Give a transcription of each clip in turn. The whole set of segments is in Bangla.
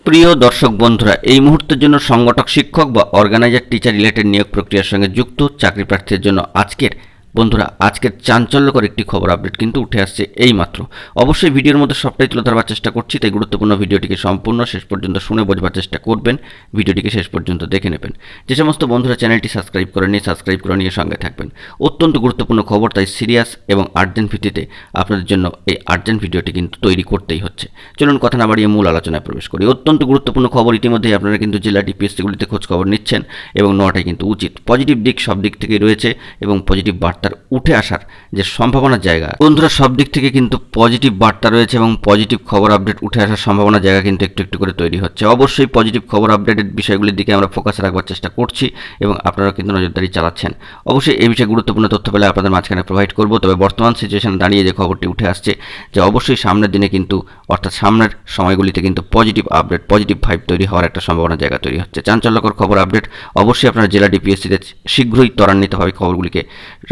প্রিয় দর্শক বন্ধুরা, এই মুহূর্তের জন্য সংগঠক শিক্ষক বা অর্গানাইজার টিচার রিলেটেড নিয়োগ প্রক্রিয়ার সঙ্গে যুক্ত চাকরি প্রার্থীদের জন্য আজকের চাঞ্চল্যকর একটি খবর আপডেট কিন্তু উঠে আসছে এইমাত্র। অবশ্যই ভিডিওর মধ্যে সবটাই তুলে ধরবার চেষ্টা করছি, তাই গুরুত্বপূর্ণ ভিডিওটিকে সম্পূর্ণ শেষ পর্যন্ত শুনে বোঝবার চেষ্টা করবেন, ভিডিওটিকে শেষ পর্যন্ত দেখে নেবেন। যে সমস্ত বন্ধুরা চ্যানেলটি সাবস্ক্রাইব করে নিয়ে সঙ্গে থাকবেন। অত্যন্ত গুরুত্বপূর্ণ খবর, তাই সিরিয়াস এবং আর্জেন্ট ভিত্তিতে আপনাদের জন্য এই আর্জেন্ট ভিডিওটি কিন্তু তৈরি করতেই হচ্ছে। চলুন কথা না বাড়িয়ে মূল আলোচনায় প্রবেশ করি। অত্যন্ত গুরুত্বপূর্ণ খবর, ইতিমধ্যেই আপনারা কিন্তু জেলা ডিপিএসসিগুলিতে খোঁজ খবর নিচ্ছেন এবং নেওয়াটাই কিন্তু উচিত। পজিটিভ দিক সব দিক থেকেই রয়েছে এবং পজিটিভ বার্তার উঠে আসার যে সম্ভাবনার জায়গা, বন্ধুরা সব দিক থেকে কিন্তু পজিটিভ বার্তা রয়েছে এবং পজিটিভ খবর আপডেট উঠে আসার সম্ভাবনার জায়গা কিন্তু একটু একটু করে তৈরি হচ্ছে। অবশ্যই পজিটিভ খবর আপডেটের বিষয়গুলির দিকে আমরা ফোকাস রাখবার চেষ্টা করছি এবং আপনারা কিন্তু নজরদারি চালাচ্ছেন। অবশ্যই এই বিষয়ে গুরুত্বপূর্ণ তথ্য পেলে আপনাদের মাঝখানে প্রোভাইড করব। তবে বর্তমান সিচুয়েশনে দাঁড়িয়ে যে খবরটি উঠে আসছে, যে অবশ্যই সামনের দিনে কিন্তু অর্থাৎ সামনের সময়গুলিতে কিন্তু পজিটিভ আপডেট, পজিটিভ ভাইব তৈরি হওয়ার একটা সম্ভাবনার জায়গা তৈরি হচ্ছে। চাঞ্চল্যকর খবর আপডেট অবশ্যই আপনারা জেলা ডিপিএসসিতে শীঘ্রই ত্বরান্বিতভাবে খবরগুলিকে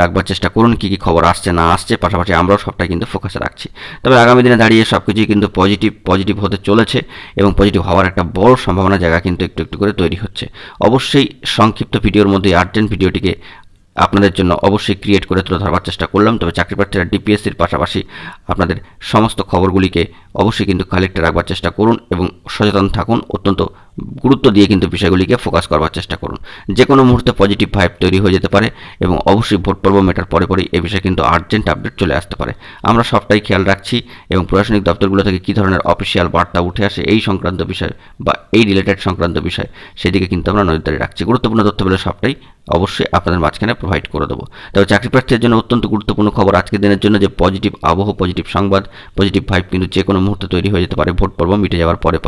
রাখবার চেষ্টা করুন। কী কী খবর আসছে না আসছে, পাশাপাশি আমরাও সবটাই কিন্তু ফোকাসে রাখছি। তবে আগামী দিনে দাঁড়িয়ে সব কিছুই কিন্তু পজিটিভ হতে চলেছে এবং পজিটিভ হওয়ার একটা বড় সম্ভাবনা জায়গা কিন্তু একটু একটু করে তৈরি হচ্ছে। অবশ্যই সংক্ষিপ্ত ভিডিওর মধ্যে আর্জেন্ট ভিডিওটিকে আপনাদের জন্য অবশ্যই ক্রিয়েট করে তুলে ধরবার চেষ্টা করলাম। তবে চাকরি প্রার্থীরা ডিপিএসসির পাশাপাশি আপনাদের সমস্ত খবরগুলিকে অবশ্যই কিন্তু কালেক্টে রাখবার চেষ্টা করুন এবং সচেতন থাকুন। অত্যন্ত গুরুত্ব দিয়ে কিন্তু বিষয়গুলিকে ফোকাস করবার চেষ্টা করুন। যে কোনো মুহূর্তে পজিটিভ ভাইব তৈরি হয়ে যেতে পারে এবং অবশ্যই ভোট পর্ব মেটার পরেই এ বিষয়ে কিন্তু আর্জেন্ট আপডেট চলে আসতে পারে। আমরা সবটাই খেয়াল রাখছি এবং প্রশাসনিক দপ্তরগুলো থেকে কী ধরনের অফিসিয়াল বার্তা উঠে আসে এই সংক্রান্ত বিষয় বা এই রিলেটেড সংক্রান্ত বিষয়, সেদিকে কিন্তু আমরা নজরদারি রাখছি। গুরুত্বপূর্ণ তথ্য পেলে সবটাই অবশ্যই আপনাদের মাঝখানে প্রোভাইড করে দেবো। তবে চাকরি প্রার্থীদের জন্য অত্যন্ত গুরুত্বপূর্ণ খবর আজকের দিনের জন্য, যে পজিটিভ আবহ, পজিটিভ সংবাদ, পজিটিভ ভাইব কিন্তু যে কোনো মুহূর্তে তৈরি হয়ে যেতে পারে ভোট পর্ব মিটে যাওয়ার পরে।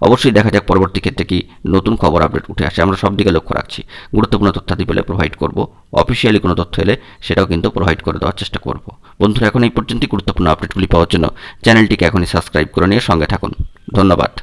অবশ্যই দেখা যাক পরবর্তী ক্ষেত্রে কি নতুন খবর আপডেট উঠে আসে। আমরা সব দিকে লক্ষ্য রাখছি। গুরুত্বপূর্ণ তথ্যাদি পেলে প্রোভাইড করব। অফিসিয়ালি কোনো তথ্য এলে সেটাও কিন্তু প্রোভাইড করে দেওয়ার চেষ্টা করব। বন্ধুরা, এখন এই পর্যন্তই গুরুত্বপূর্ণ আপডেটগুলি পাওয়ার জন্য চ্যানেলটিকে এখনই সাবস্ক্রাইব করে নিয়ে সঙ্গে থাকুন। ধন্যবাদ।